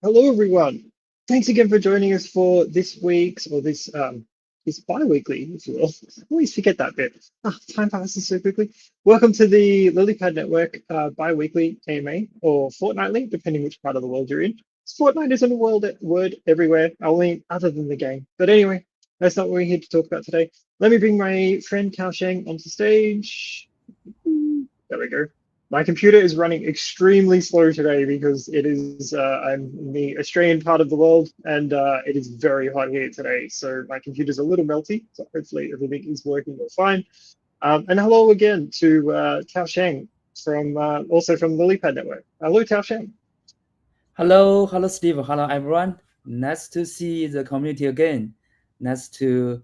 Hello, everyone. Thanks again for joining us for this week's or this bi-weekly, if you will. I always forget that bit. Time passes so quickly. Welcome to the Lilypad Network bi-weekly AMA or fortnightly, depending which part of the world you're in. Fortnight isn't a word everywhere, only other than the game. But anyway, that's not what we're here to talk about today. Let me bring my friend Kao Sheng onto stage. There we go. My computer is running extremely slow today because I'm in the Australian part of the world and it is very hot here today. So my computer's a little melty. So hopefully everything is working all fine. And hello again to Tao Sheng from also from Lilypad Network. Hello, Tao Sheng. Hello, Steve. Hello, everyone. Nice to see the community again. Nice to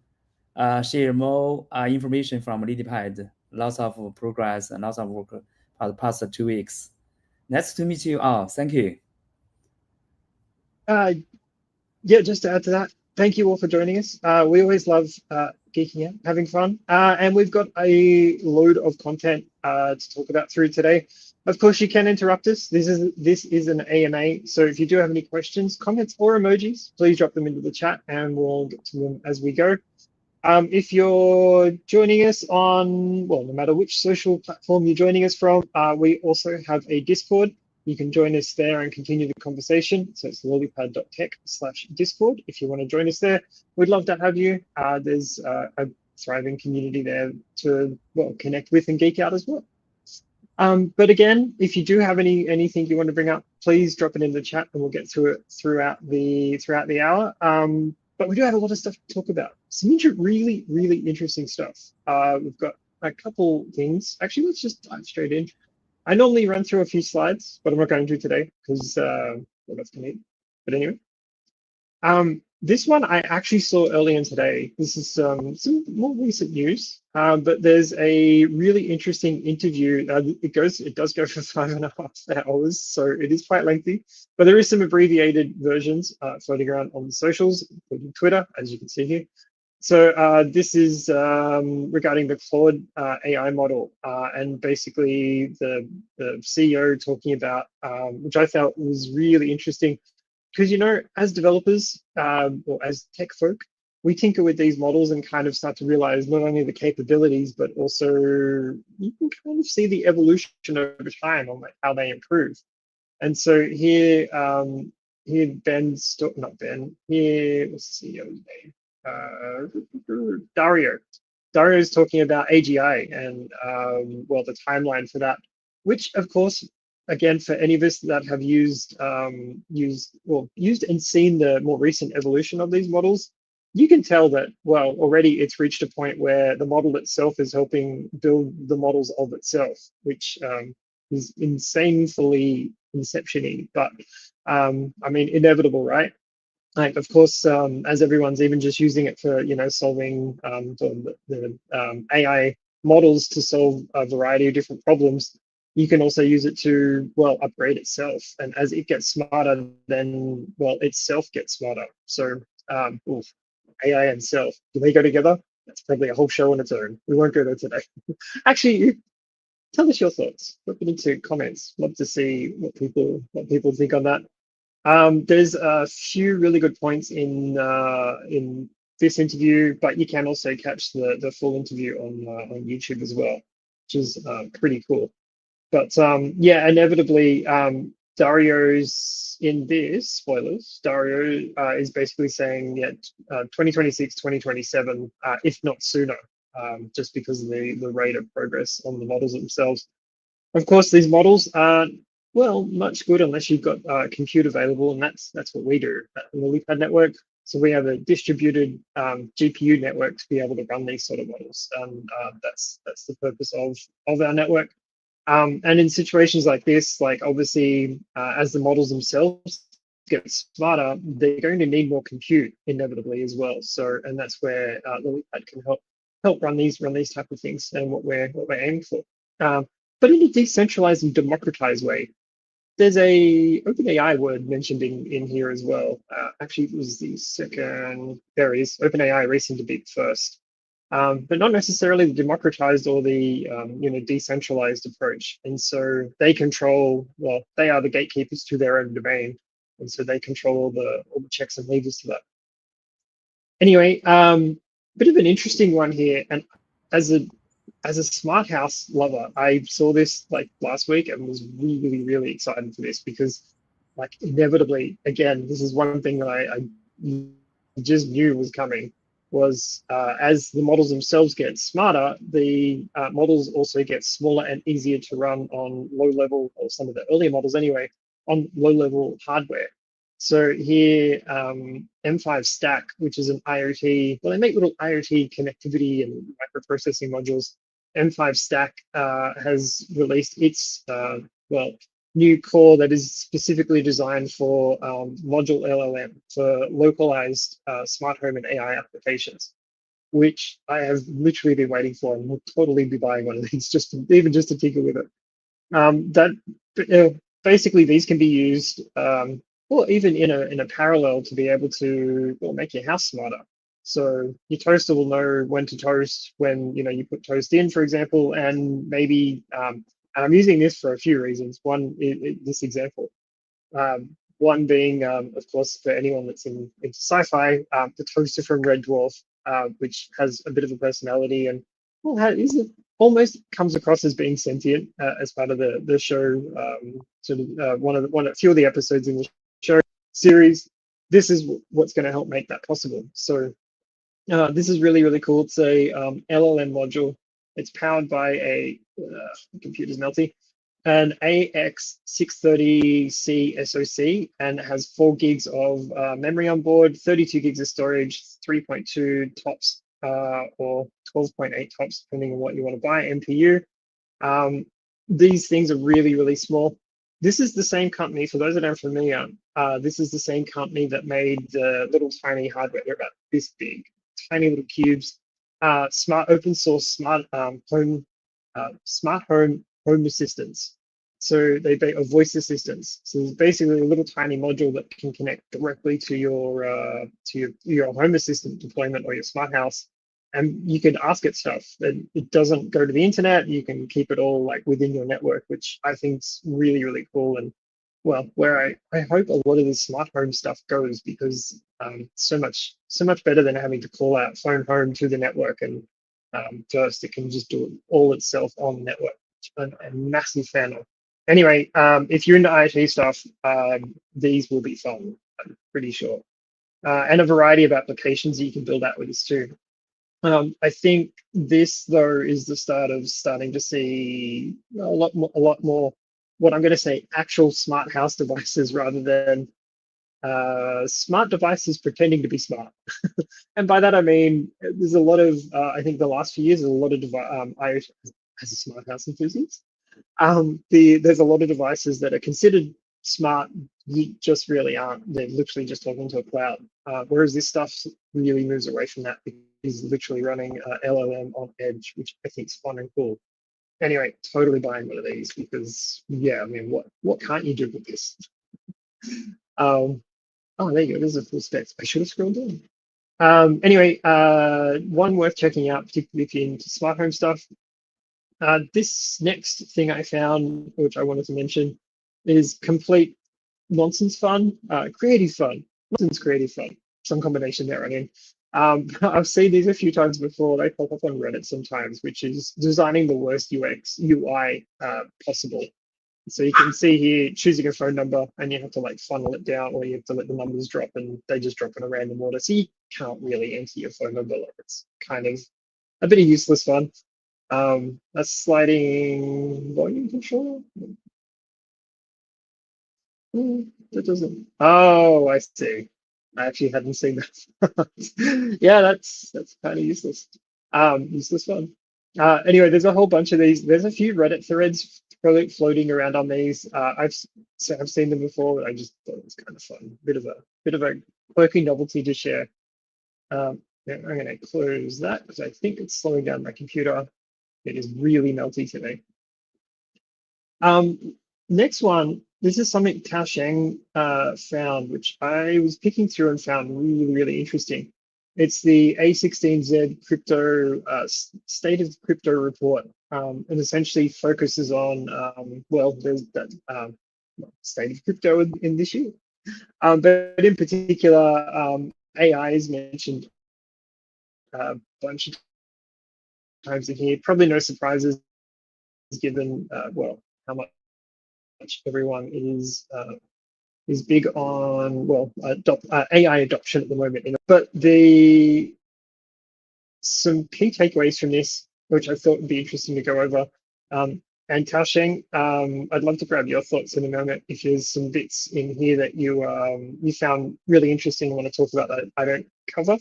share more information from Lilypad. Lots of progress and lots of work for the past 2 weeks. Nice to meet you all. Thank you. Uh, Yeah, just to add to that, thank you all for joining us. We always love geeking out, having fun, and we've got a load of content to talk about through today. Of course, you can interrupt us. This is an AMA, so if you do have any questions, comments, or emojis, please drop them into the chat, and we'll get to them as we go. If you're joining us on, well, no matter which social platform you're joining us from, we also have a Discord. You can join us there and continue the conversation. So it's lilypad.tech/discord. If you want to join us there, we'd love to have you. There's a thriving community there to, well, connect with and geek out as well. But again, if you do have anything you want to bring up, please drop it in the chat and we'll get through it throughout the hour. But we do have a lot of stuff to talk about. Some really interesting stuff. We've got a couple things. Actually, let's just dive straight in. I normally run through a few slides, but I'm not going to today because well, that's neat. But anyway, this one I actually saw earlier today. This is some more recent news, but there's a really interesting interview. It does go for 5.5 hours, so it is quite lengthy. But there is some abbreviated versions floating around on the socials, including Twitter, as you can see here. So this is regarding the Claude AI model, and basically the CEO talking about, which I felt was really interesting because as developers or as tech folk, we tinker with these models and kind of start to realize not only the capabilities but also you can kind of see the evolution over time on how they improve. And so here not Ben, here, what's the CEO's name? Dario. Dario is talking about AGI and well, the timeline for that, which of course, again, for any of us that have used and seen the more recent evolution of these models, you can tell that, well, already it's reached a point where the model itself is helping build the models of itself, which is insanely inception-y, but I mean, inevitable, right? Like, of course, as everyone's even just using it for, solving the AI models to solve a variety of different problems, you can also use it to, well, upgrade itself. And as it gets smarter, then, well, itself gets smarter. So, oof, AI and self, do they go together? That's probably a whole show on its own. We won't go there today. Actually, tell us your thoughts. Put it into comments. Love to see what people think on that. There's a few really good points in this interview, but you can also catch the full interview on YouTube as well, which is pretty cool. But yeah, inevitably, Dario's in this, spoilers, Dario is basically saying, yeah, 2026, 2027, if not sooner, just because of the rate of progress on the models themselves. Of course, these models aren't, well, much good unless you've got compute available, and that's what we do at the Lilypad network. So we have a distributed GPU network to be able to run these sort of models, and that's the purpose of our network. And in situations like this, like obviously, as the models themselves get smarter, they're going to need more compute inevitably as well. So, and that's where Lilypad can help run these type of things, and what we're aiming for. But in a decentralized and democratized way. There's a OpenAI word mentioned in here as well. Actually, it was the second. There it is. OpenAI racing to beat first, but not necessarily the democratized or the decentralized approach. And so they control. Well, they are the gatekeepers to their own domain. and so they control all the checks and levers to that. Anyway, bit of an interesting one here, and as a smart house lover, I saw this like last week and was really excited for this because, like, inevitably, again, this is one thing that I just knew was coming. Was as the models themselves get smarter, the models also get smaller and easier to run on low level, or some of the earlier models anyway, on low level hardware. So here, M5 Stack, which is an IoT, well, they make little IoT connectivity and microprocessing modules. M5 Stack has released its, well, new core that is specifically designed for module LLM for localized smart home and AI applications, which I have literally been waiting for and will totally be buying one of these even just to tinker with it. Basically these can be used or even in a parallel to be able to make your house smarter. So your toaster will know when to toast when you put toast in, for example, and maybe and I'm using this for a few reasons. One, this example. One being, of course, for anyone that's into sci-fi, the toaster from Red Dwarf, which has a bit of a personality and almost comes across as being sentient as part of the show. Sort of a few of the episodes in the show series. This is what's going to help make that possible. So this is really cool. It's a LLM module. It's powered by a computer's melty, an AX630C SoC, and it has 4 gigs of memory on board, 32 gigs of storage, 3.2 tops or 12.8 tops, depending on what you want to buy, MPU. These things are really small. This is the same company, for those that aren't familiar, this is the same company that made the little tiny hardware. They're about this big, tiny little cubes, smart open source smart home assistants. So they are voice assistants. So it's basically a little tiny module that can connect directly to your home assistant deployment or your smart house, and you can ask it stuff. It doesn't go to the internet. You can keep it all like within your network, which I think is really cool. And well, where I hope a lot of this smart home stuff goes, because so much better than having to call out phone home to the network, and first it can just do it all itself on the network. I'm a massive fan of. Anyway, if you're into IoT stuff, these will be fun, I'm pretty sure. And a variety of applications that you can build out with this too. I think this though is the start of starting to see a lot more what I'm going to say actual smart house devices rather than smart devices pretending to be smart. And by that I mean there's a lot of I think the last few years there's a lot of IoT as a smart house enthusiast. There's a lot of devices that are considered smart, you just really aren't. They're literally just talking to a cloud. Whereas this stuff really moves away from that, because it's literally running LLM on edge, which I think is fun and cool. Anyway, totally buying one of these because, yeah, I mean, what can't you do with this? Oh, there you go. There's a full specs. I should have scrolled down. Anyway, one worth checking out, particularly if you're into smart home stuff. This next thing I found, which I wanted to mention, is complete nonsense fun, creative fun, nonsense creative fun, some combination there. I mean, I've seen these a few times before. They pop up on Reddit sometimes, which is designing the worst UI possible. So you can see here, choosing a phone number, and you have to like funnel it down, or you have to let the numbers drop, and they just drop in a random order. So you can't really enter your phone number. Like, it's kind of a bit of useless fun. A sliding volume control. That doesn't. Oh, I see. I actually hadn't seen that. Yeah, that's kind of useless. Useless fun. Anyway, there's a whole bunch of these. There's a few Reddit threads floating around on these. I've seen them before, but I just thought it was kind of fun. Bit of a quirky novelty to share. Yeah, I'm going to close that because I think it's slowing down my computer. It is really melty today. Next one, this is something Tao Sheng found, which I was picking through and found really interesting. It's the A16Z crypto state of crypto report, and essentially focuses on well, there's that state of crypto in this year. But in particular, AI is mentioned a bunch of times in here. Probably no surprises given, well, how much everyone is big on, well, AI adoption at the moment. But some key takeaways from this, which I thought would be interesting to go over. And Taosheng, I'd love to grab your thoughts in a moment if there's some bits in here that you found really interesting and want to talk about that I don't cover.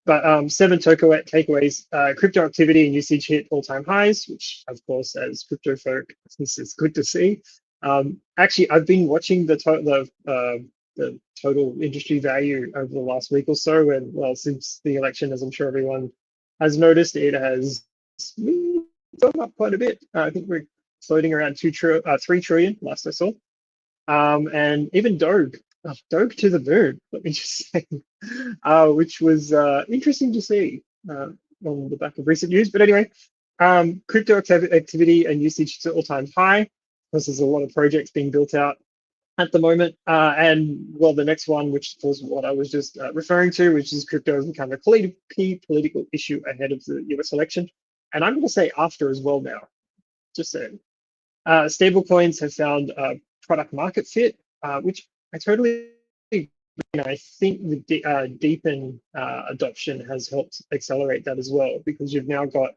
But 7 takeaways, crypto activity and usage hit all-time highs, which of course, as crypto folk, this is good to see. Actually, I've been watching the total industry value over the last week or so, and well, since the election, as I'm sure everyone has noticed, it has gone up quite a bit. I think we're floating around 3 trillion last I saw. And even Doge, Doge to the moon, let me just say, which was interesting to see on the back of recent news. But anyway, crypto activity and usage to all-time high, because there's a lot of projects being built out at the moment. And well, the next one, which was what I was just referring to, which is crypto has become a key political issue ahead of the US election. And I'm going to say after as well now, just saying. Stablecoins have found product market fit, which I totally agree. I think the deepen adoption has helped accelerate that as well, because you've now got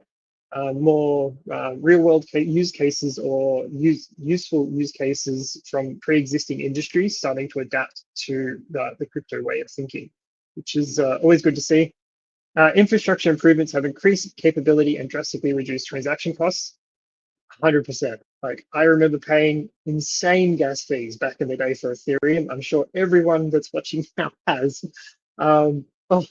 more real-world use cases or useful use cases from pre-existing industries starting to adapt to the crypto way of thinking, which is always good to see. Infrastructure improvements have increased capability and drastically reduced transaction costs. 100%. Like, I remember paying insane gas fees back in the day for Ethereum. I'm sure everyone that's watching now has.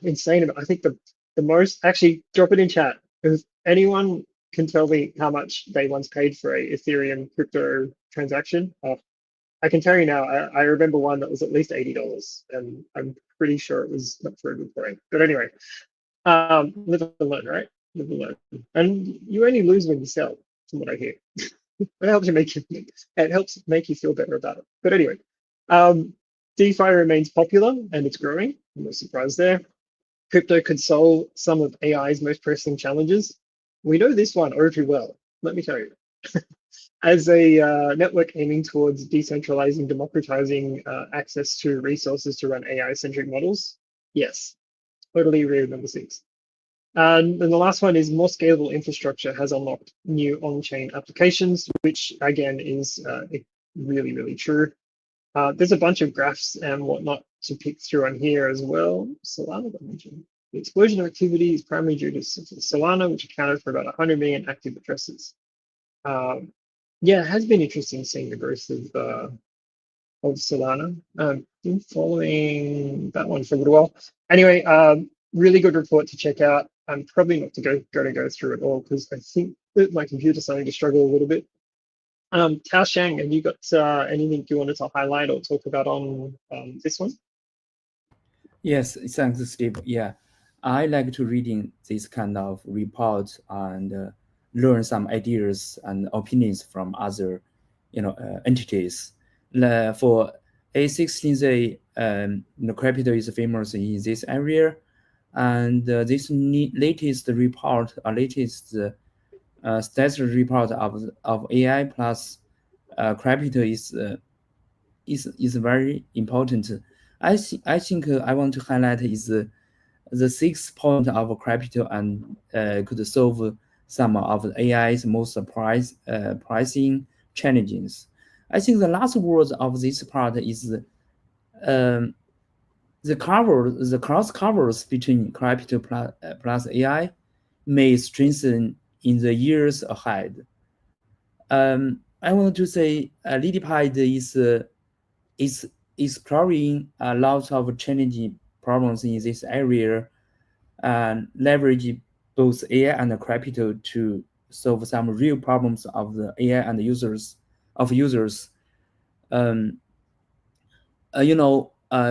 Insane. I think the most, actually, drop it in chat. If anyone can tell me how much they once paid for a Ethereum crypto transaction, I can tell you now, I remember one that was at least $80, and I'm pretty sure it was not for a good point. But anyway, live and learn, right? Live and learn. And you only lose when you sell, from what I hear. It helps make you feel better about it. But anyway, DeFi remains popular and it's growing. No surprise there. Crypto could solve some of AI's most pressing challenges. We know this one all too well, let me tell you. As a network aiming towards decentralizing, democratizing access to resources to run AI-centric models, yes, totally agree with number 6. And then the last one is more scalable infrastructure has unlocked new on-chain applications, which again is really, really true. There's a bunch of graphs and whatnot to pick through on here as well. Solana, I mentioned. The explosion of activity is primarily due to Solana, which accounted for about 100 million active addresses. Yeah, it has been interesting seeing the growth of Solana. Been following that one for a little while. Anyway, really good report to check out. I'm probably not to go through it all because I think that my computer's starting to struggle a little bit. Taosheng, have you got anything you wanted to highlight or talk about on this one? Yes, thanks, Steve. Yeah, I like to reading this kind of report and learn some ideas and opinions from other, entities. For A16Z, crypto is famous in this area, and this latest report, latest status report of AI plus crypto is very important. I think I want to highlight is the 6 point of crypto and could solve some of the AI's most pricing challenges. I think the last word of this part is um, the cross covers between crypto plus AI may strengthen in the years ahead. I want to say Lilypad is exploring a lot of challenging problems in this area and leverage both AI and crypto to solve some real problems of the AI and users. Um,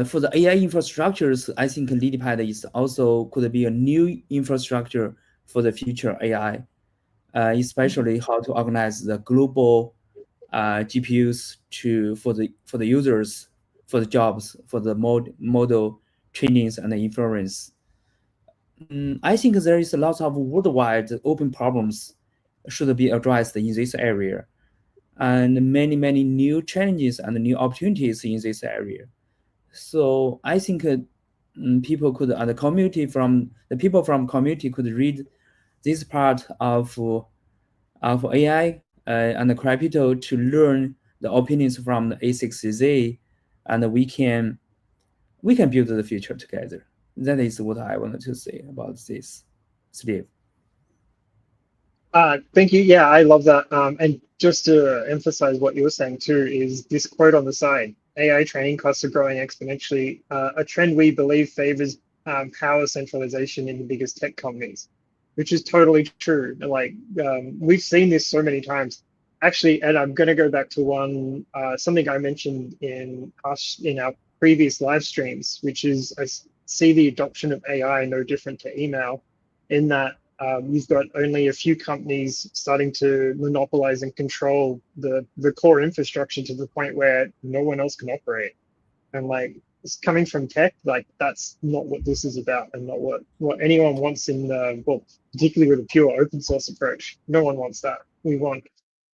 for the AI infrastructures, I think Lilypad is also could be a new infrastructure for the future AI, especially how to organize the global GPUs for the users for the jobs, for the model trainings and the inference. I think there is a lot of worldwide open problems should be addressed in this area, and many new challenges and new opportunities in this area. So I think people could, and the people from community could read this part of AI and the crypto to learn the opinions from the A6Z, and we can build the future together. That is what I wanted to say about this, Steve. Thank you. Yeah, I love that. And just to emphasize what you were saying too, is this quote on the side: AI training costs are growing exponentially, a trend we believe favors power centralization in the biggest tech companies, which is totally true. Like we've seen this so many times. Actually, and I'm going to go back to one something I mentioned in our previous live streams, which is I see the adoption of AI no different to email, in that you've got only a few companies starting to monopolize and control the core infrastructure to the point where no one else can operate. And like, it's coming from tech, like that's not what this is about, and not what anyone wants in the, well, particularly with a pure open source approach. No one wants that. We want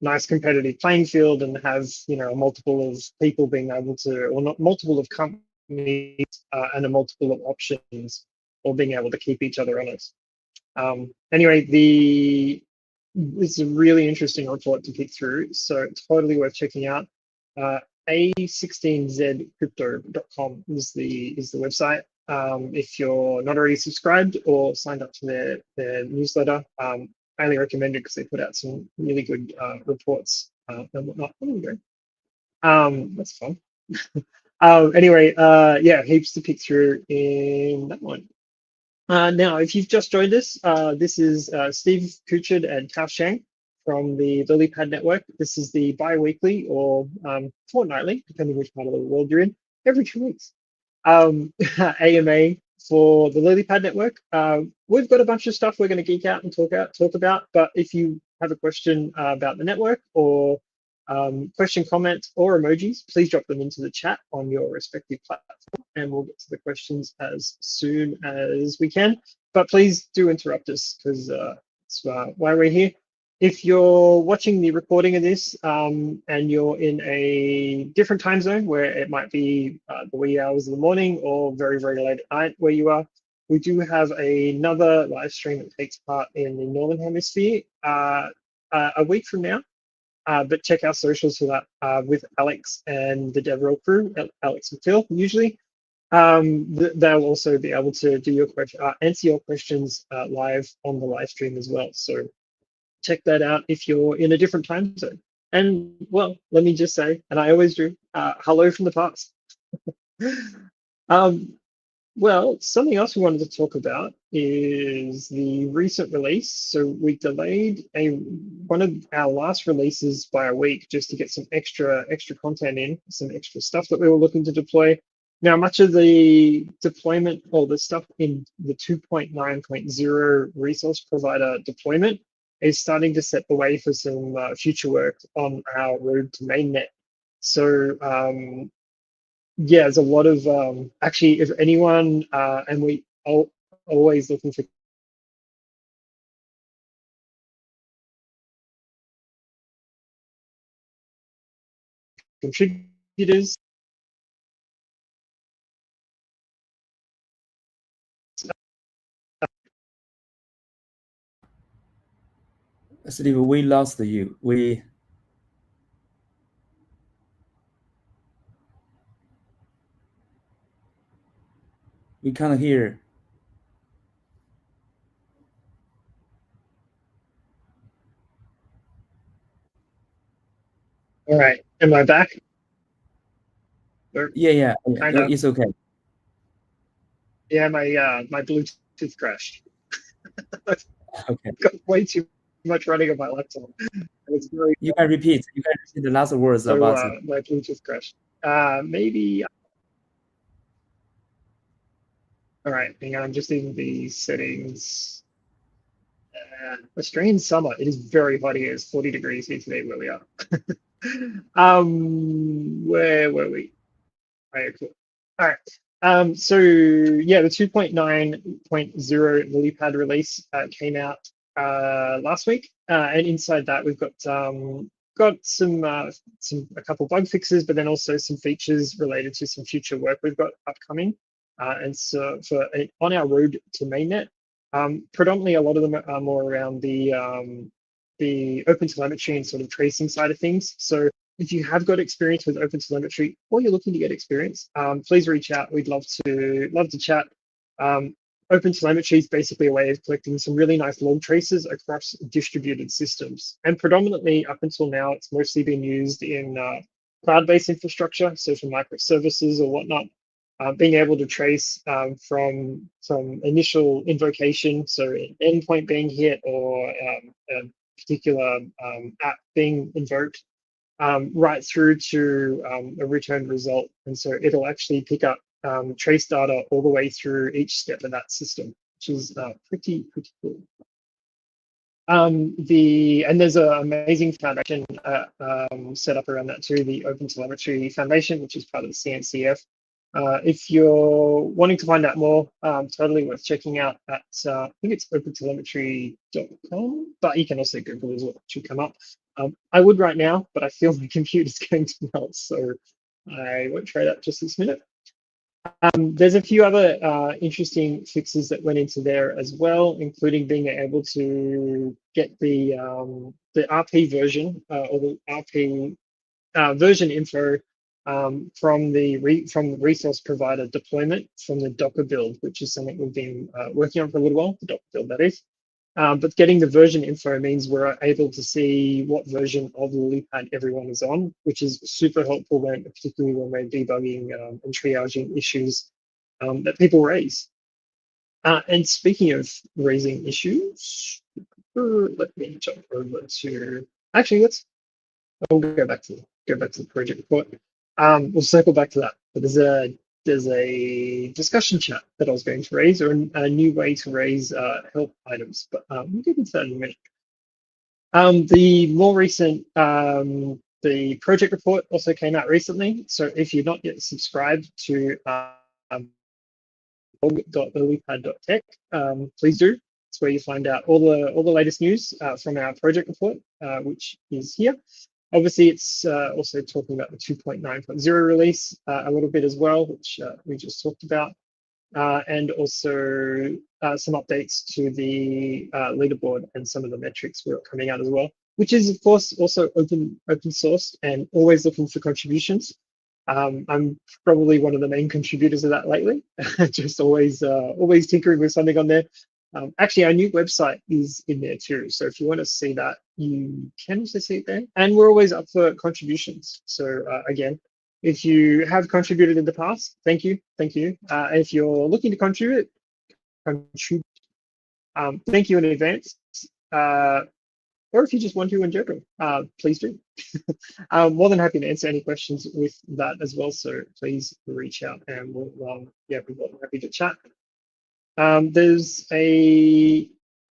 nice competitive playing field and have, you know, a multiple of people being able to, or not multiple of companies and a multiple of options, or being able to keep each other honest. Anyway, it's a really interesting report to pick through, so totally worth checking out. A16zcrypto.com is the website. If you're not already subscribed or signed up to their newsletter, highly recommend it because they put out some really good reports and whatnot. Oh, there we go. That's fun. Anyway, yeah, heaps to pick through in that one. Now, if you've just joined us, this is Steve Kuchard and Tao Shang from the Lilypad network. This is the bi-weekly or fortnightly, depending which part of the world you're in, every 2 weeks, AMA for the Lilypad network. We've got a bunch of stuff we're going to geek out and talk about, but if you have a question about the network, or question, comment, or emojis, please drop them into the chat on your respective platform, and we'll get to the questions as soon as we can. But please do interrupt us, because that's why we're here. If you're watching the recording of this and you're in a different time zone, where it might be the wee hours of the morning or very late at night where you are, we do have another live stream that takes part in the Northern Hemisphere a week from now. But check our socials for that with Alex and the DevRel crew, Alex and Phil usually. They'll also be able to do your answer your questions live on the live stream as well. So check that out if you're in a different time zone. And well, let me just say, and I always do, hello from the past. Well, something else we wanted to talk about is the recent release. So we delayed one of our last releases by a week just to get some extra content in, some extra stuff that we were looking to deploy. Now, much of the deployment, or the stuff in the 2.9.0 resource provider deployment, is starting to set the way for some future work on our road to mainnet. So yeah, there's a lot of actually, if anyone and we are always looking for contributors. Steve, we lost you. We can't hear. All right, am I back? Yeah, Kind of. it's okay. Yeah, my Bluetooth crashed. I've Okay, got way too much running on my laptop. It's very you can repeat. You can repeat the last words so about it. my Bluetooth crashed. Maybe. All right, hang on. I'm just in the settings. Australian summer. It is very hot here. It's 40 degrees here today where we are. Where were we? Right, cool. All right. So yeah, the 2.9.0 Lilypad release came out last week, and inside that we've got a couple bug fixes, but then also some features related to some future work we've got upcoming. And so on our road to mainnet, predominantly a lot of them are more around the open telemetry and sort of tracing side of things. So if you have got experience with open telemetry or you're looking to get experience, please reach out. We'd love to chat. Open telemetry is basically a way of collecting some really nice log traces across distributed systems. And predominantly up until now, it's mostly been used in cloud-based infrastructure, so for microservices or whatnot. Being able to trace from initial invocation, so an endpoint being hit or a particular app being invoked, right through to a returned result. And so it'll actually pick up trace data all the way through each step of that system, which is pretty cool. And there's an amazing foundation set up around that too, the Open Telemetry Foundation, which is part of the CNCF. If you're wanting to find out more, totally worth checking out at, I think it's opentelemetry.com, but you can also Google as well, it should come up. I would right now, but I feel my computer's going to melt, so I won't try that just this minute. There's a few other interesting fixes that went into there as well, including being able to get the RP version or the RP version info from the resource provider deployment from the Docker build, which is something we've been working on for a little while, the Docker build that is. But getting the version info means we're able to see what version of Lilypad everyone is on, which is super helpful particularly when we're debugging and triaging issues that people raise. And speaking of raising issues, let me jump over to, actually, I'll go back to the project report. We'll circle back to that. But there's a discussion chat that I was going to raise, or a new way to raise help items, but we'll get into that in a minute. The more recent, the project report also came out recently. So if you're not yet subscribed to blog.lilypad.tech, please do. It's where you find out all the latest news from our project report, which is here. Obviously, it's also talking about the 2.9.0 release a little bit as well, which we just talked about, and also some updates to the leaderboard and some of the metrics we're coming out as well, which is of course also open source and always looking for contributions. I'm probably one of the main contributors of that lately, just always tinkering with something on there. Actually, our new website is in there too. So if you want to see that, you can also see it there. And we're always up for contributions. So again, if you have contributed in the past, thank you. If you're looking to contribute, thank you in advance. Or if you just want to in general, please do. I'm more than happy to answer any questions with that as well. So please reach out and we'll be more than happy to chat.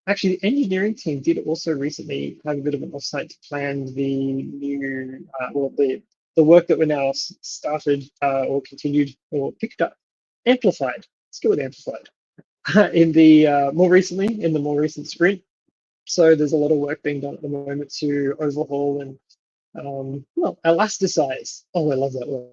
Actually, the engineering team did also recently have a bit of an offsite to plan the new, the work that we're now started or continued or picked up, amplified. Let's go with amplified in the more recent sprint. So there's a lot of work being done at the moment to overhaul and elasticize. Oh, I love that word.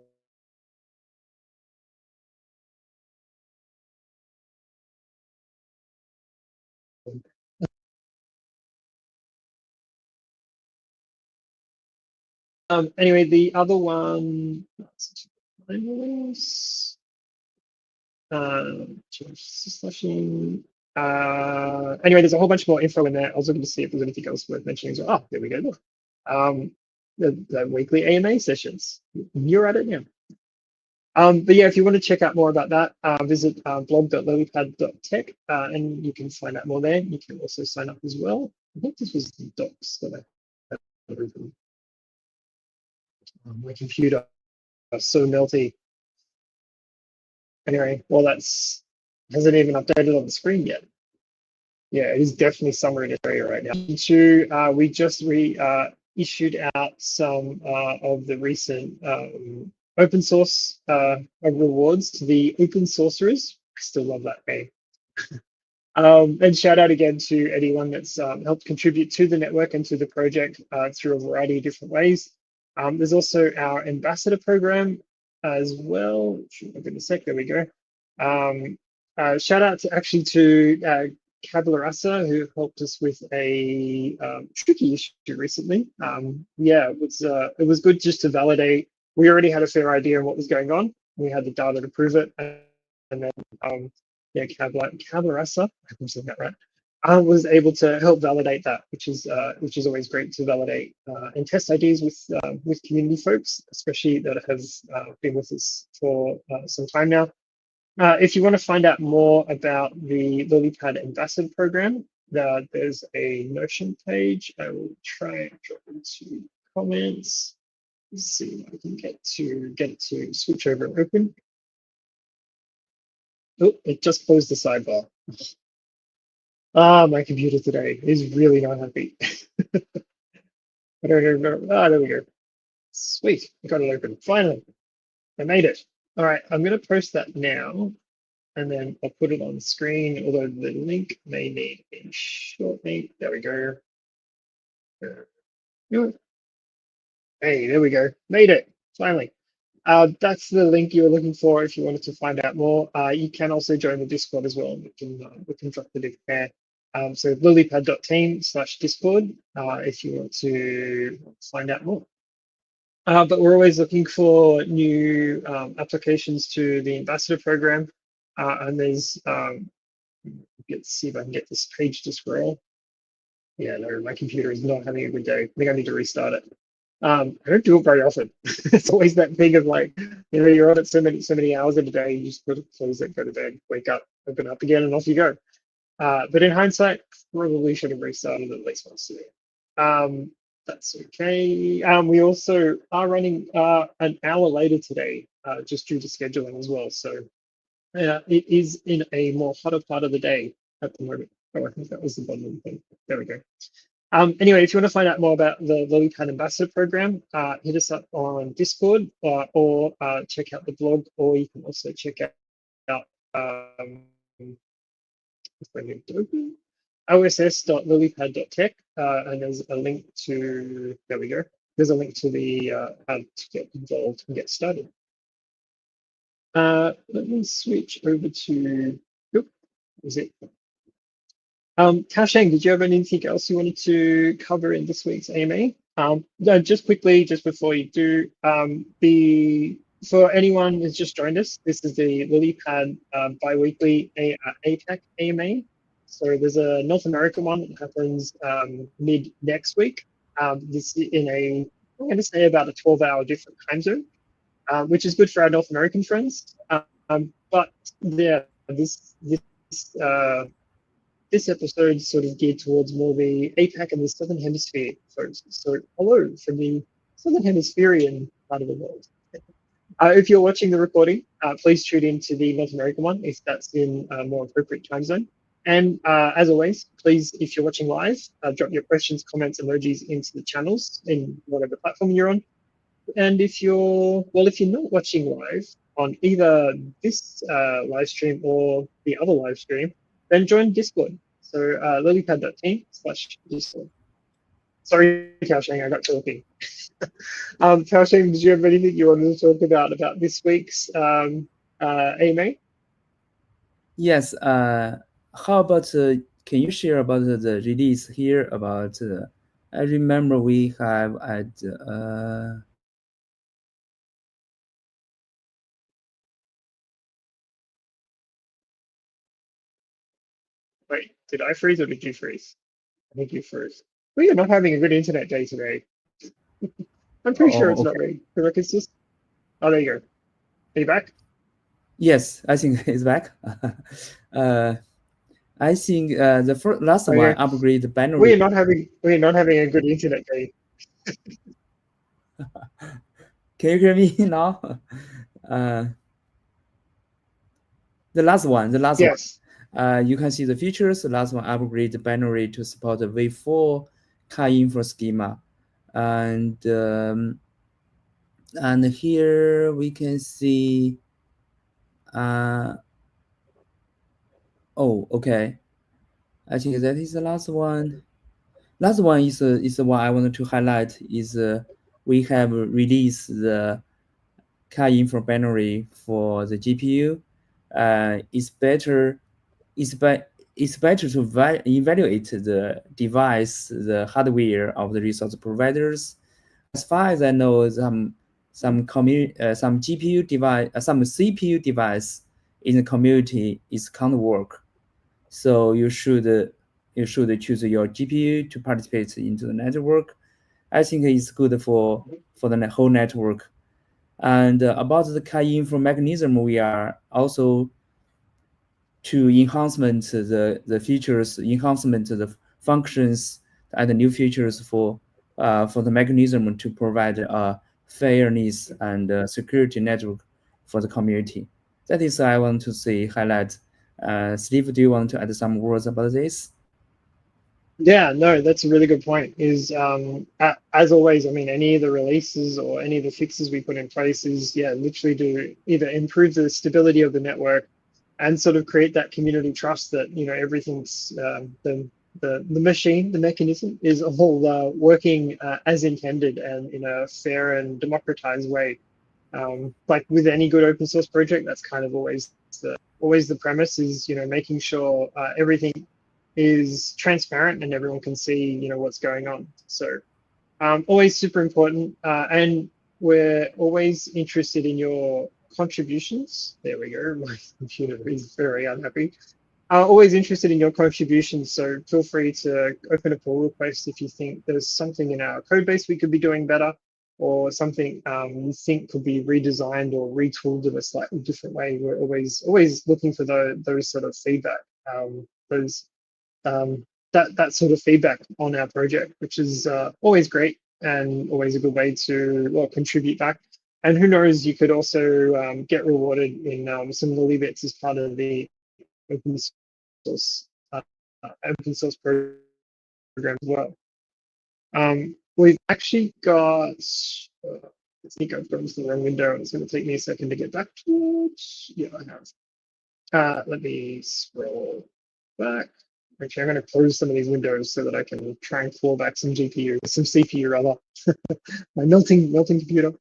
Anyway, the other one, anyway, there's a whole bunch more info in there. I was looking to see if there's anything else worth mentioning. So, there we go. Look. The weekly AMA sessions. You're at it now. But yeah, if you want to check out more about that, visit blog.lilypad.tech and you can find out more there. You can also sign up as well. I think this was the docs that I had written. My computer is so melty. Anyway, well, hasn't even updated on the screen yet. Yeah, it is definitely summer in Australia right now. We just issued out some of the recent open source rewards to the open sorcerers. I still love that name. And shout out again to anyone that's helped contribute to the network and to the project through a variety of different ways. There's also our ambassador program as well. Look in a sec, there we go. Shout out to Cablarasa, who helped us with a tricky issue recently. Yeah, it was good just to validate. We already had a fair idea of what was going on. We had the data to prove it, and then yeah, Cablarasa, I'm saying that right. I was able to help validate that, which is always great to validate and test ideas with community folks, especially that have been with us for some time now. If you want to find out more about the Lilypad Ambassador Program, there's a Notion page. I will try and drop into comments. Let's see if I can get it to switch over and open. Oh, it just closed the sidebar. Ah, my computer today is really not happy. I don't know. Ah, there we go. Sweet, I got it open. Finally, I made it. All right, I'm going to post that now, and then I'll put it on the screen, although the link may need a short link. There we go. Hey, there we go. Made it, finally. That's the link you were looking for if you wanted to find out more. You can also join the Discord as well. We can drop the link there. So lilypad.team/Discord if you want to find out more. But we're always looking for new applications to the ambassador program. And there's, let's see if I can get this page to scroll. Yeah, no, my computer is not having a good day. I think I need to restart it. I don't do it very often. It's always that thing of like, you're on it so many hours in a day, you just close it, go to bed, wake up, open up again, and off you go. But in hindsight, probably should have restarted at least once today. That's okay. We also are running an hour later today, just due to scheduling as well. So it is in a more hotter part of the day at the moment. Oh, I think that was the bottom of the thing. There we go. Anyway, if you want to find out more about the Lilypad Ambassador Program, hit us up on Discord or check out the blog, or you can also check out oss.lilypad.tech, and there's a link to, there we go, there's a link to the how to get involved and get started. Let me switch over to, was it? Kasheng, did you have anything else you wanted to cover in this week's AMA? Just quickly, just before you do, for anyone who's just joined us, this is the Lilypad bi-weekly APAC AMA. So there's a North American one that happens mid next week. This in I'm going to say about a 12-hour different time zone, which is good for our North American friends. But yeah, this episode is sort of geared towards more the APAC and the Southern Hemisphere folks. So hello from the Southern Hemispherian part of the world. If you're watching the recording, please tune in to the North American one if that's in a more appropriate time zone. And as always, please, if you're watching live, drop your questions, comments, emojis into the channels in whatever platform you're on. And if you're not watching live on either this live stream or the other live stream, then join Discord. So lilypad.team/Discord. Sorry, Kaosheng, I got talking. Kaosheng, did you have anything you wanted to talk about this week's AMA? Yes. How about can you share about the release here about? I remember we have at. Wait, did I freeze or did you freeze? I think you froze. We are not having a good internet day today. I'm pretty sure it's not me. Correct? It's just. Oh, there you go. Are you back? Yes, I think it's back. I think the last one upgrade the binary. We are not having a good internet day. Can you hear me now? The last one. Yes. You can see the features. The last one upgrade the binary to support the Wave4 car info schema, and And here we can see, oh, okay. I think that is the last one. Last one is the one I wanted to highlight is we have released the K-info binary for the GPU. It's better it's better to evaluate the device, the hardware of the resource providers. As far as I know, some GPU device, some CPU device in the community is can't work. So you should choose your GPU to participate into the network. I think it's good for the whole network. And about the K-info mechanism, we are also to enhancement the features, enhancement the functions, and the new features for the mechanism to provide fairness and security network for the community. That is I want to say highlight. Steve, do you want to add some words about this? Yeah, no, that's a really good point. Is as always, I mean, any of the releases or any of the fixes we put in place is literally to either improve the stability of the network and sort of create that community trust that everything's the machine, the mechanism is all working as intended and in a fair and democratized way. Like with any good open source project, that's kind of always the premise is making sure everything is transparent and everyone can see what's going on. So always super important, and we're always interested in your contributions. There we go. My computer is very unhappy. Always interested in your contributions, so feel free to open a pull request if you think there's something in our code base we could be doing better, or something you think could be redesigned or retooled in a slightly different way. We're always looking for those sort of feedback, those that sort of feedback on our project, which is always great and always a good way to contribute back. And who knows, you could also get rewarded in some Lily bits as part of the open source program as well. We've actually got. I think I've gone to the wrong window. It's going to take me a second to get back to it. Yeah, I have. Let me scroll back. Actually, I'm going to close some of these windows so that I can try and claw back some CPU rather. My melting computer.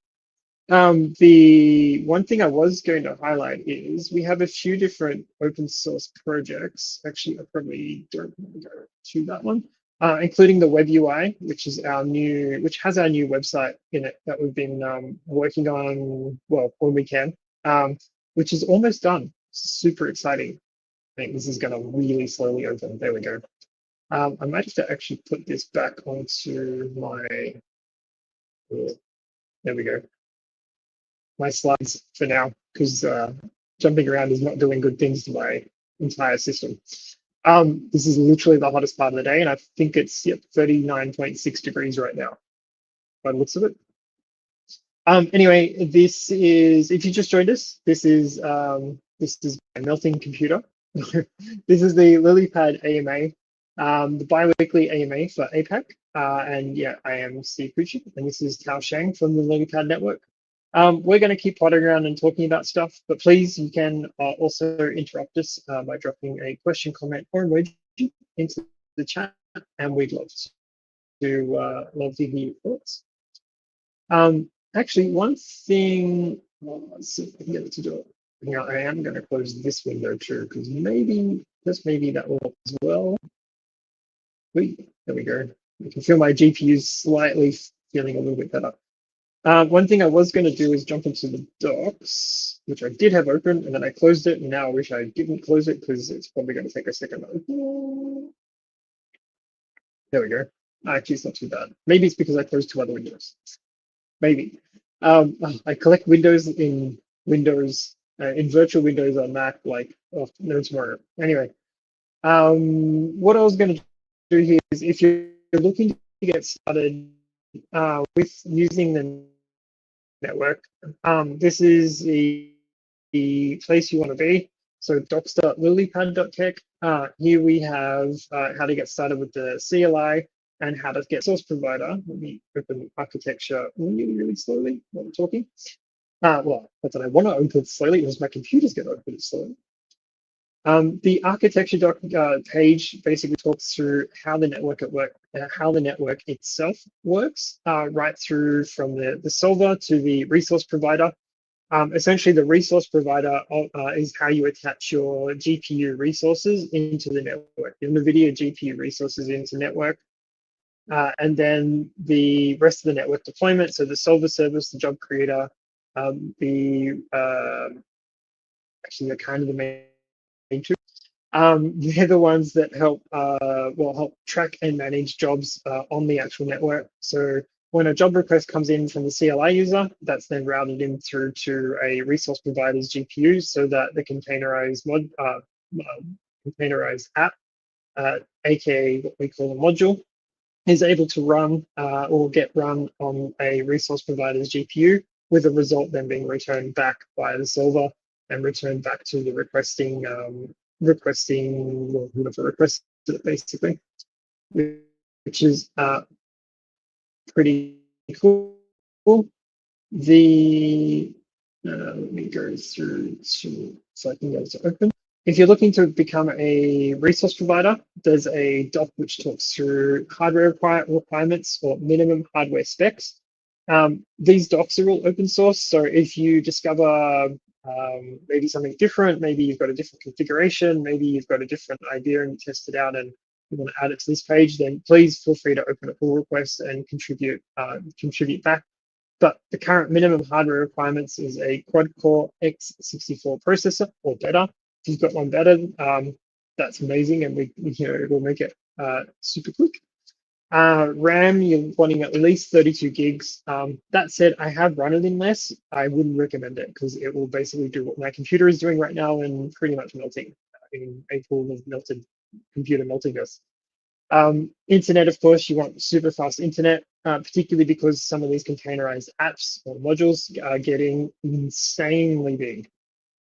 The one thing I was going to highlight is we have a few different open source projects. Actually, I probably don't want to go to that one, including the web UI, which has our new website in it that we've been working on, well, when we can, which is almost done. Super exciting. I think this is going to really slowly open. There we go. I might have to actually put this back onto my, there we go, my slides for now, because jumping around is not doing good things to my entire system. This is literally the hottest part of the day, and I think it's 39.6 degrees right now by the looks of it. Anyway, this is, if you just joined us, this is my melting computer. This is the Lilypad AMA, the bi-weekly AMA for APAC. And yeah, I am Steve Pucci, and this is Tao Shang from the Lilypad network. We're going to keep pottering around and talking about stuff, but please, you can also interrupt us by dropping a question, comment, or emoji into the chat, and we'd love to hear your thoughts. Actually, one thing, let's see if I can get it to do it. Now, I am going to close this window too, because maybe that will work as well. Wait, there we go. You can feel my GPU slightly feeling a little bit better. One thing I was going to do is jump into the docs, which I did have open, and then I closed it, and now I wish I didn't close it because it's probably going to take a second. There we go. Actually, it's not too bad. Maybe it's because I closed two other windows. Maybe. I collect windows in virtual windows on Mac, like, oh, no tomorrow. Anyway, what I was going to do here is, if you're looking to get started with using the network, this is the place you want to be. So docs.lilypad.tech. Here we have how to get started with the CLI. and how to get source provider. Let me open architecture really, really slowly while I'm talking. Well, not that I want to open it slowly, because my computer's going to open it slowly. The architecture doc page basically talks through how the network how the network itself works, right through from the solver to the resource provider. Essentially, the resource provider is how you attach your GPU resources into the network, your NVIDIA GPU resources into network. And then the rest of the network deployment, so the solver service, the job creator, actually they're kind of the main two. They're the ones that help help track and manage jobs on the actual network. So when a job request comes in from the CLI user, that's then routed in through to a resource provider's GPU, so that the containerized app, aka what we call a module, is able to run or get run on a resource provider's GPU, with the result then being returned back by the solver and returned back to the whoever requested it, basically, which is pretty cool. Let me go through so I can go to open. If you're looking to become a resource provider, there's a doc which talks through hardware requirements or minimum hardware specs. These docs are all open source, so if you discover maybe something different, maybe you've got a different configuration, maybe you've got a different idea and you test it out and you want to add it to this page, then please feel free to open a pull request and contribute back. But the current minimum hardware requirements is a quad-core x64 processor or better. If you've got one better, that's amazing, and it will make it super quick. RAM, you're wanting at least 32 gigs. That said, I have run it in less. I wouldn't recommend it because it will basically do what my computer is doing right now and pretty much melting in a pool of melted computer meltingness. Internet, of course, you want super fast internet, particularly because some of these containerized apps or modules are getting insanely big.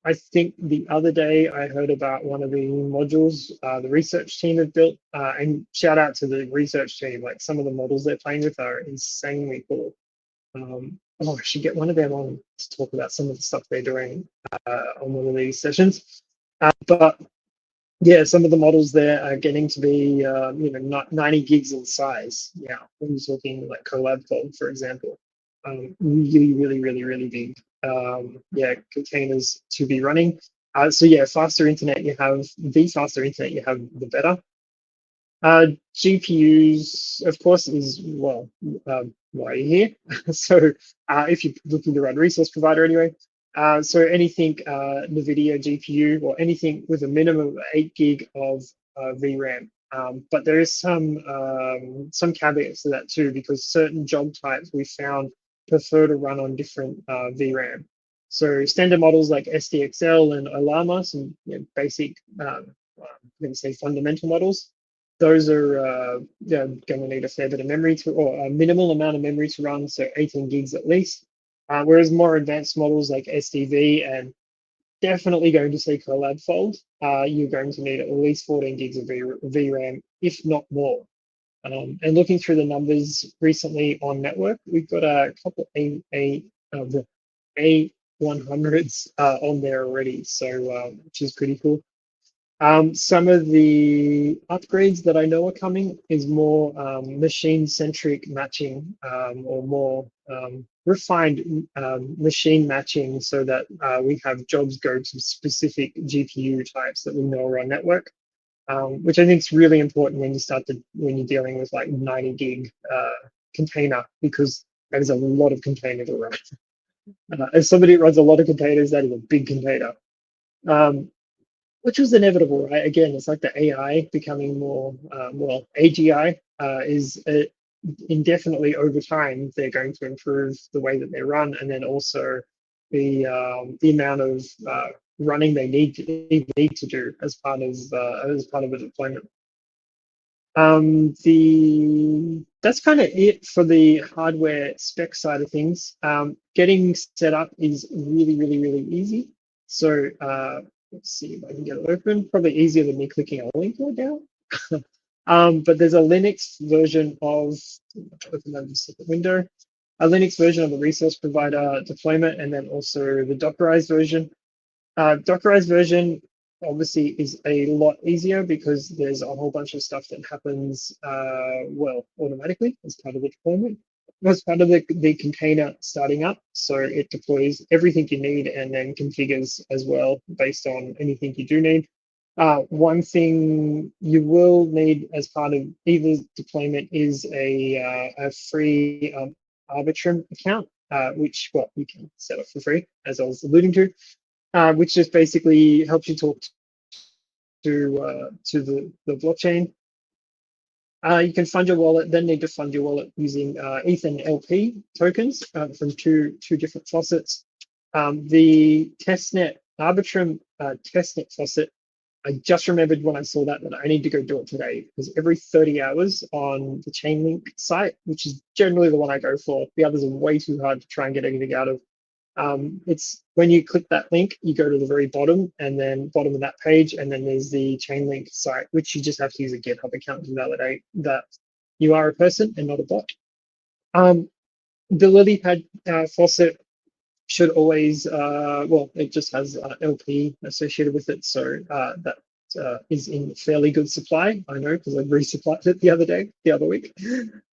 I think the other day I heard about one of the modules the research team have built, and shout out to the research team. Like, some of the models they're playing with are insanely cool. I should get one of them on to talk about some of the stuff they're doing on one of these sessions. But yeah, some of the models there are getting to be 90 gigs in size. Yeah, when you're talking like ColabFold, for example, really, really, really, really big. Containers to be running. So yeah, faster internet you have, the better. GPUs, of course, is why are you here? So if you're looking to run resource provider anyway, so anything NVIDIA GPU or anything with a minimum of 8 gig of VRAM. But there is some caveats to that too, because certain job types we found prefer to run on different VRAM. So standard models like SDXL and Olama, some basic, I'm going to say fundamental models, those are going to need a fair bit of memory or a minimal amount of memory to run, so 18 gigs at least. Whereas more advanced models like SDV and definitely going to say ColabFold, you're going to need at least 14 gigs of VRAM, if not more. And looking through the numbers recently on network, we've got a couple of A100s on there already, so which is pretty cool. Some of the upgrades that I know are coming is more machine-centric matching, or more refined machine matching, so that we have jobs go to specific GPU types that we know are on network, which I think is really important when you're dealing with like 90 gig container, because that is a lot of container to run. As somebody who runs a lot of containers, that is a big container. Which was inevitable, right? Again, it's like the AI becoming more, AGI is indefinitely over time, they're going to improve the way that they run, and then also the amount of running they need to do as part of a deployment. That's kind of it for the hardware spec side of things. Getting set up is really, really, really easy. So let's see if I can get it open. Probably easier than me clicking a link right now. But there's a Linux version of, open that in a separate window, a Linux version of the resource provider deployment, and then also the Dockerized version. Dockerized version obviously is a lot easier because there's a whole bunch of stuff that happens, well, automatically as part of the deployment. As part of the container starting up, so it deploys everything you need and then configures as well based on anything you do need. One thing you will need as part of either deployment is a free Arbitrum account, which, well, you can set up for free, as I was alluding to, which just basically helps you talk to the blockchain. You can fund your wallet, then need to fund your wallet using ETH and LP tokens from two different faucets. The testnet Arbitrum testnet faucet, I just remembered when I saw that I need to go do it today, because every 30 hours on the Chainlink site, which is generally the one I go for, the others are way too hard to try and get anything out of. It's when you click that link, you go to the very bottom, and then bottom of that page, and then there's the Chainlink site, which you just have to use a GitHub account to validate that you are a person and not a bot. The Lilypad faucet should always, well, it just has LP associated with it, so that is in fairly good supply. I know because I resupplied it the other week.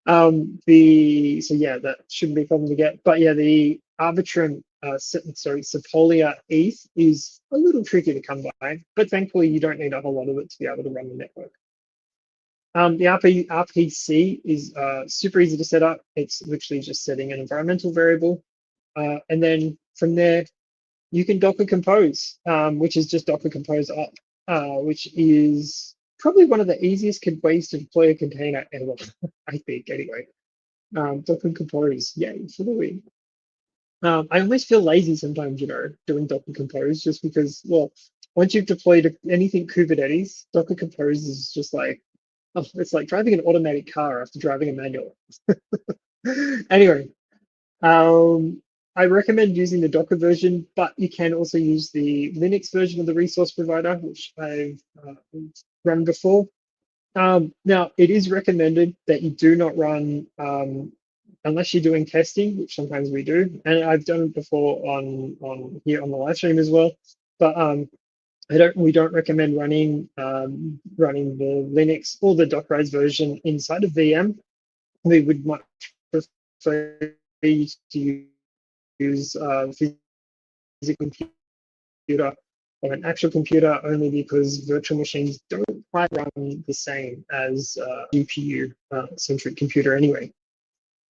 So yeah, that shouldn't be a problem to get. But yeah, the Arbitrum, Sepolia ETH is a little tricky to come by, but thankfully you don't need a whole lot of it to be able to run the network. The RPC is super easy to set up. It's literally just setting an environmental variable. And then from there, you can Docker Compose, which is just Docker Compose up, which is probably one of the easiest ways to deploy a container ever, I think, anyway. Docker Compose, yay, for the win. I almost feel lazy sometimes, doing Docker Compose, just because, well, once you've deployed anything Kubernetes, Docker Compose is just like, oh, it's like driving an automatic car after driving a manual. Anyway, I recommend using the Docker version, but you can also use the Linux version of the resource provider, which I've run before. Now, it is recommended that you do not run, unless you're doing testing, which sometimes we do, and I've done it before on here on the live stream as well. But we don't recommend running the Linux or the Dockerized version inside of VM. We would much prefer to use physical computer or an actual computer, only because virtual machines don't quite run the same as GPU centric computer anyway.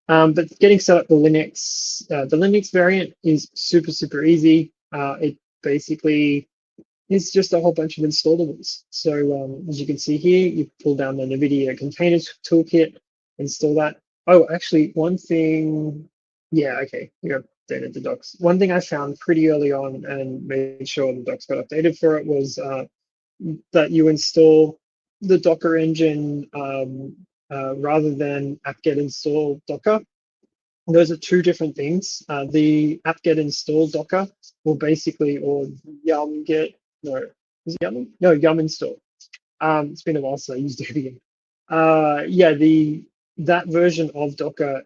But getting set up the Linux variant is super easy. It basically is just a whole bunch of installables. So as you can see here, you pull down the NVIDIA Containers Toolkit, install that. Oh, actually, one thing, yeah, okay, we updated the docs. One thing I found pretty early on and made sure the docs got updated for it was that you install the Docker engine rather than apt-get install Docker. Those are two different things. The apt-get install Docker will basically, or yum-get, no, is it yum? No, yum install. It's been a while since I used it again. Yeah, that version of Docker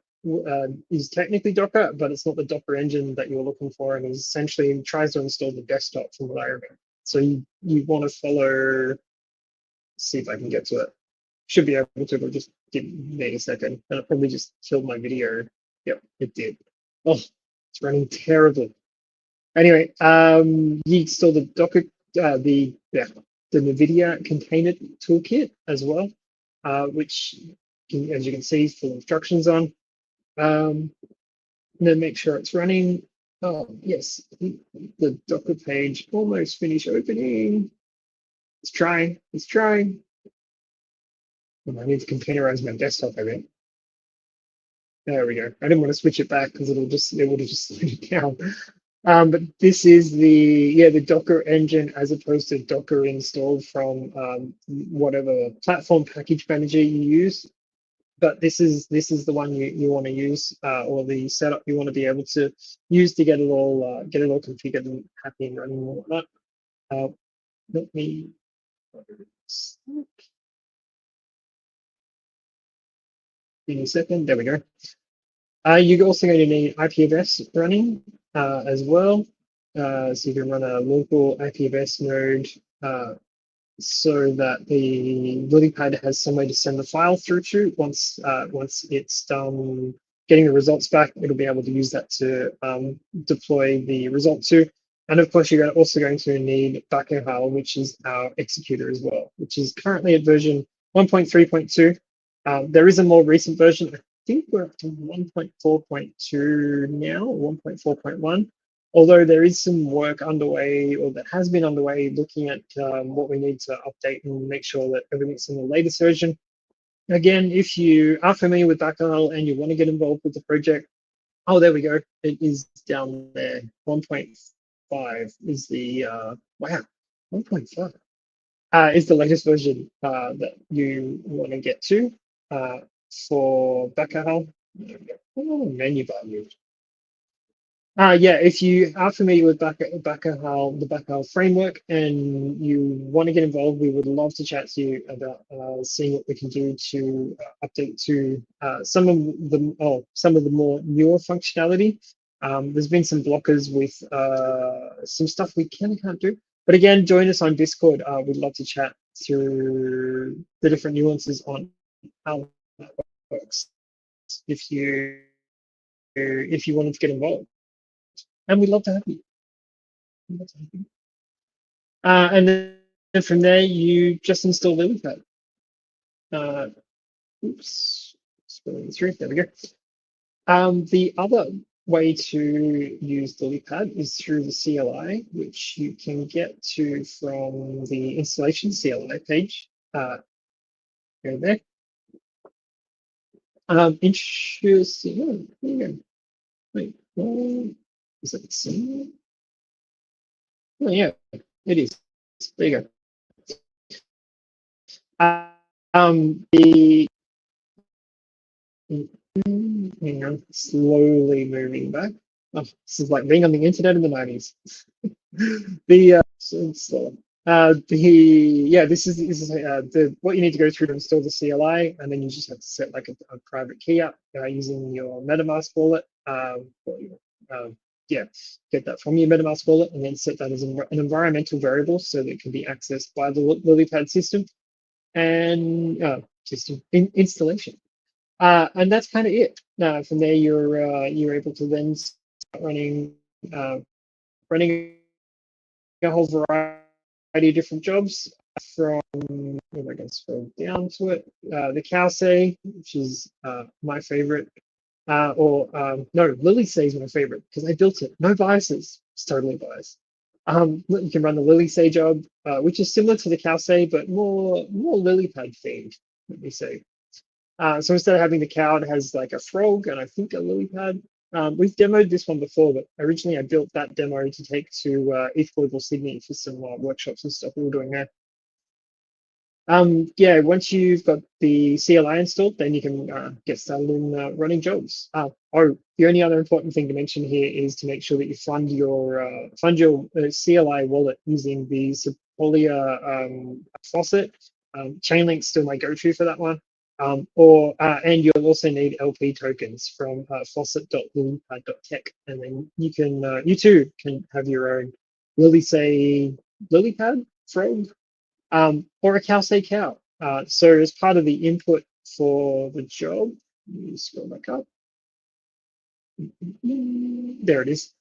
is technically Docker, but it's not the Docker engine that you're looking for, and essentially tries to install the desktop from what I remember. So you want to follow. See if I can get to it. Should be able to, but just give me a second, and it probably just killed my video. Yep, it did. Oh, it's running terribly. Anyway, you install the Docker, the NVIDIA Container Toolkit as well, which, as you can see, is full instructions on. Then make sure it's running. Oh, yes, the Docker page almost finished opening. It's trying. It's trying. I need to containerize my desktop, I think. There we go. I didn't want to switch it back because it would have just slowed it down. But this is the Docker engine as opposed to Docker installed from whatever platform package manager you use. But this is the one you want to use, or the setup you want to be able to use to get it all configured and happy and running and whatnot. Let me. Give me a second. There we go. You're also going to need IPFS running as well. So you can run a local IPFS node so that the Lilypad has somewhere to send the file through to. Once it's done getting the results back, it'll be able to use that to deploy the result to. And of course, you're also going to need Bakahal, which is our executor as well, which is currently at version 1.3.2. There is a more recent version. I think we're up to 1.4.2 now, or 1.4.1. Although there is some work underway, or that has been underway, looking at what we need to update and make sure that everything's in the latest version. Again, if you are familiar with Bakahal and you want to get involved with the project, oh, there we go. It is down there. 1.5 is the, wow, 1.5 is the latest version that you want to get to for Bakahal. Oh, menu bar moved. Yeah, if you are familiar with Bakahal, the Bakahal framework, and you want to get involved, we would love to chat to you about seeing what we can do to update to some of the more newer functionality. There's been some blockers with some stuff we can and can't do. But again, join us on Discord. We'd love to chat through the different nuances on how that works if you wanted to get involved. And we'd love to have you. And then from there, you just install Lilypad. Oops, scrolling through. There we go. The other way to use Lilypad is through the CLI, which you can get to from the installation CLI page. Go there. Interesting. Oh, there you go. Wait, is it the same? Oh, yeah, it is. There you go. The hang on, slowly moving back. Oh, this is like being on the internet in the 90s. This is the what you need to go through to install the CLI, and then you just have to set like a private key up using your MetaMask wallet. Get that from your MetaMask wallet, and then set that as an environmental variable so that it can be accessed by the Lilypad system and installation. And that's kind of it. From there, you're able to then start running a whole variety of different jobs. From, if I can scroll down to it, the Cowsay, which is my favorite, no, Lilysay is my favorite because I built it. No biases. It's totally biased. You can run the Lilysay job, which is similar to the Cowsay, but more Lilypad themed, let me say. So instead of having the cow, it has like a frog and I think a Lilypad. We've demoed this one before, but originally I built that demo to take to East Global Sydney for some workshops and stuff we were doing there. Once you've got the CLI installed, then you can get started in running jobs. The only other important thing to mention here is to make sure that you fund your CLI wallet using the Sepolia faucet. Chainlink's still my go-to for that one. And you'll also need LP tokens from faucet.lilypad.tech, and then you too can have your own Lilypad frog. Or a Cowsay cow. So as part of the input for the job, let me scroll back up. There it is.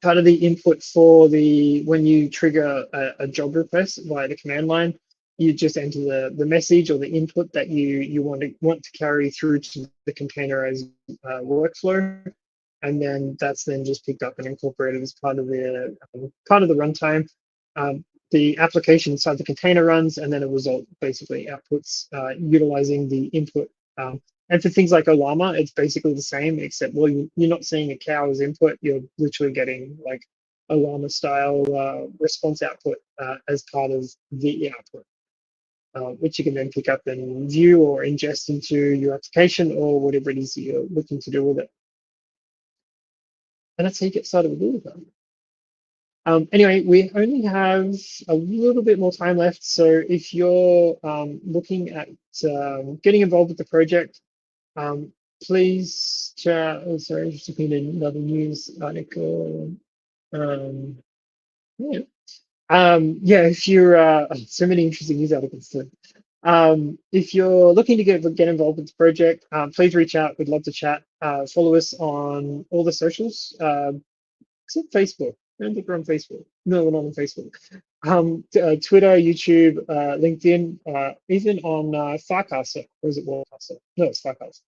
Part of the input for when you trigger a job request via the command line, you just enter the message or the input that you want to carry through to the containerized workflow, and then that's then just picked up and incorporated as part of the runtime. The application inside the container runs, and then a result basically outputs utilizing the input. And for things like Olama, it's basically the same, except you're not seeing a cow as input. You're literally getting like Olama style response output as part of the output, which you can then pick up and view or ingest into your application or whatever it is you're looking to do with it. And that's how you get started with Lilypad. Anyway, we only have a little bit more time left. So if you're looking at getting involved with the project, Please chat. Oh, sorry, just looking at another news article. Yeah. Yeah, if you're so many interesting news articles too. If you're looking to get involved with the project, please reach out. We'd love to chat. Follow us on all the socials, except Facebook. I don't think we're on Facebook. No, we're not on Facebook. Twitter, YouTube, LinkedIn, even on Farcaster. Or is it Warcaster? No, it's Farcaster.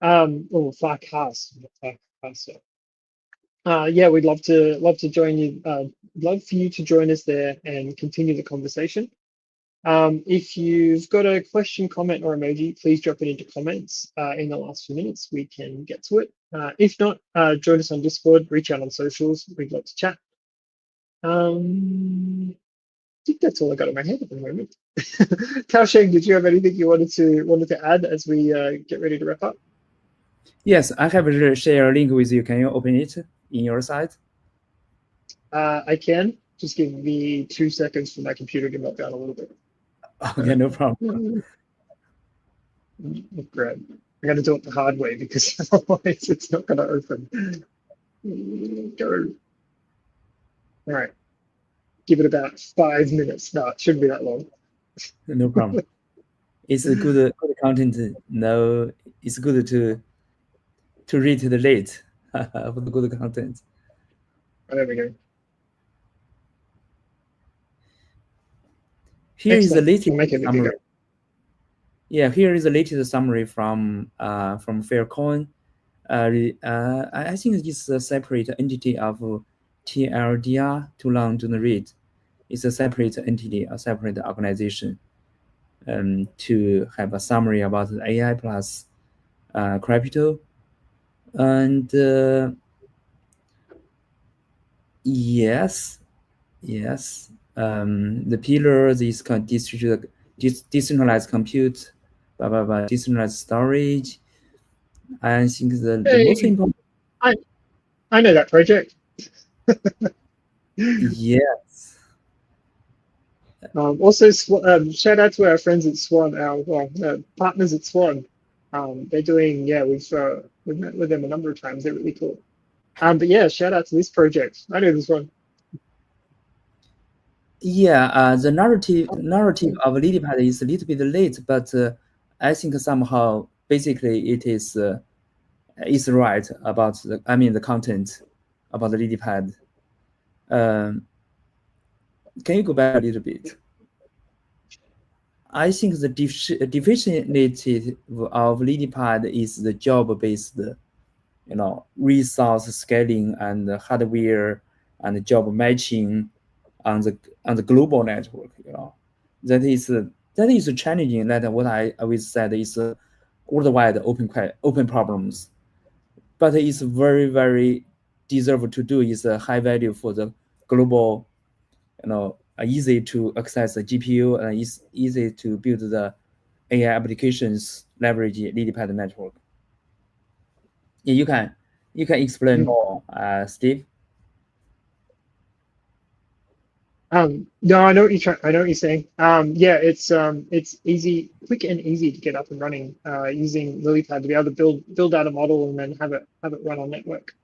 Or Farcast. Farcaster. Yeah, we'd love to join you. Love for you to join us there and continue the conversation. If you've got a question, comment, or emoji, please drop it into comments in the last few minutes. We can get to it. If not, join us on Discord, reach out on socials. We'd love to chat. I think that's all I got in my head at the moment. Tao Sheng, did you have anything you wanted to add as we get ready to wrap up? Yes, I have share a link with you. Can you open it in your side? I can. Just give me 2 seconds for my computer to melt down a little bit. Okay, no problem. Great. I got to do it the hard way because otherwise it's not going to open. Go. All right. Give it about 5 minutes. No, it shouldn't be that long. No problem. It's a good content. No, it's good to read the rate of the good content. Oh, there we go. Here is the latest We'll make it summary. bigger. Yeah, here is the latest summary from Faircoin. I think it's a separate entity of TLDR, too long to read. It's a separate entity, a separate organization, to have a summary about the AI plus crypto. And yes, the pillars is decentralized compute, decentralized storage. I think the most important. I know that project. Yes. Also, shout out to our friends at Swan, our partners at Swan. They're doing, yeah, we've met with them a number of times. They're really cool. But yeah, shout out to this project. I know this one. Yeah, the narrative of Lilypad is a little bit late, but I think somehow basically it is right about the content about the Lilypad. Can you go back a little bit? I think the deficiency of Lilypad is the job-based, resource scaling and hardware and job matching on the global network. That is challenging. That what I always said is worldwide open problems, but it's very, very deserve to do. Is a high value for the global, easy to access the GPU and it's easy to build the AI applications leverage Lilypad network. Yeah, you can explain more, Steve. No, I know what you're saying. Yeah, it's easy, quick and easy to get up and running using Lilypad to be able to build out a model and then have it run on network.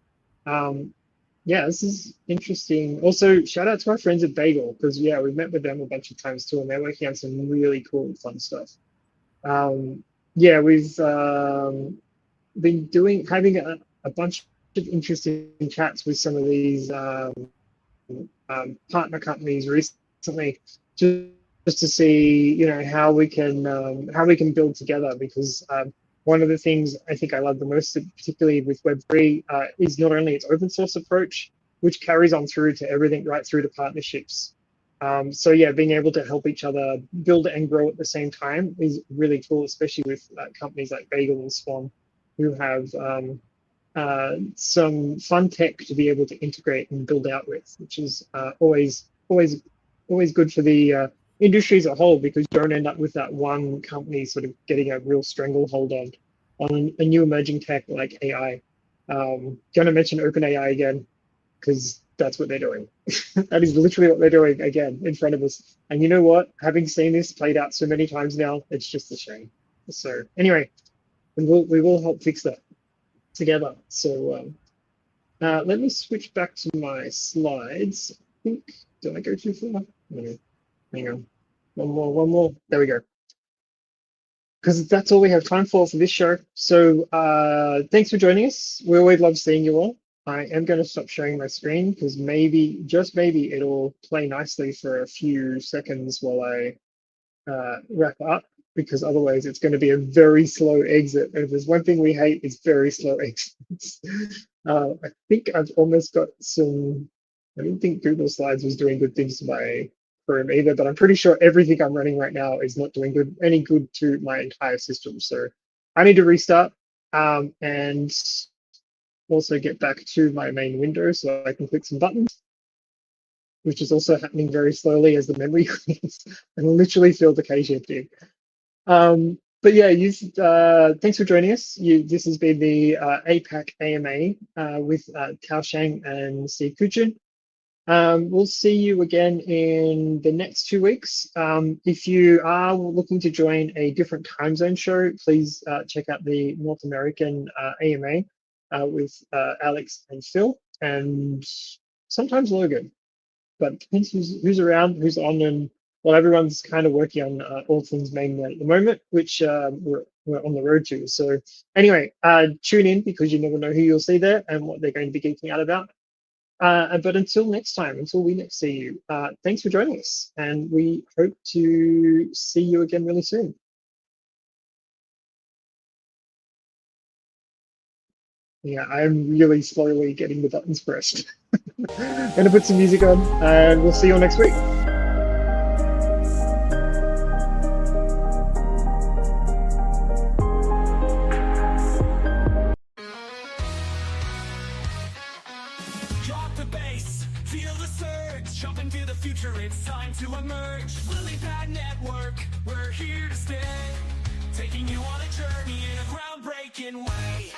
Yeah, this is interesting. Also, shout out to our friends at Bagel because yeah, we've met with them a bunch of times too, and they're working on some really cool, fun stuff. Yeah, we've been having a bunch of interesting chats with some of these partner companies recently, just to see how we can build together because one of the things I think I love the most, particularly with Web3, is not only its open source approach, which carries on through to everything right through to partnerships. So yeah, being able to help each other build and grow at the same time is really cool, especially with companies like Bagel and Swan, who have some fun tech to be able to integrate and build out with, which is always good for the industry as a whole, because you don't end up with that one company sort of getting a real stranglehold on a new emerging tech like AI. Going to mention OpenAI again because that's what they're doing. That is literally what they're doing again in front of us. And you know what? Having seen this played out so many times now, it's just a shame. So anyway, we will help fix that together. So let me switch back to my slides. I think, did I go too far? No, hang on. One more. There we go. Because that's all we have time for this show. So thanks for joining us. We always love seeing you all. I am going to stop sharing my screen because maybe, just maybe, it'll play nicely for a few seconds while I wrap up, because otherwise it's going to be a very slow exit. And if there's one thing we hate, it's very slow exits. I think I've almost got some, I didn't think Google Slides was doing good things to my Chrome either, but I'm pretty sure everything I'm running right now is not doing any good to my entire system. So I need to restart and also get back to my main window so I can click some buttons, which is also happening very slowly as the memory clears. I literally feel the K shifting. But yeah, thanks for joining us. This has been the APAC AMA with Tao Shang and Steve Kuchin. We'll see you again in the next 2 weeks. If you are looking to join a different time zone show, please check out the North American AMA with Alex and Phil, and sometimes Logan. But depends who's around, who's on, and well, everyone's kind of working on all things mainnet at the moment, which we're on the road to. So anyway, tune in because you never know who you'll see there and what they're going to be geeking out about. But until next time, until we next see you, thanks for joining us, and we hope to see you again really soon. Yeah, I'm really slowly getting the buttons pressed. I'm gonna put some music on, and we'll see you all next week. Drop the bass, feel the surge, jump into the future, it's time to emerge. Lilypad Network, we're here to stay, taking you on a journey in a groundbreaking way.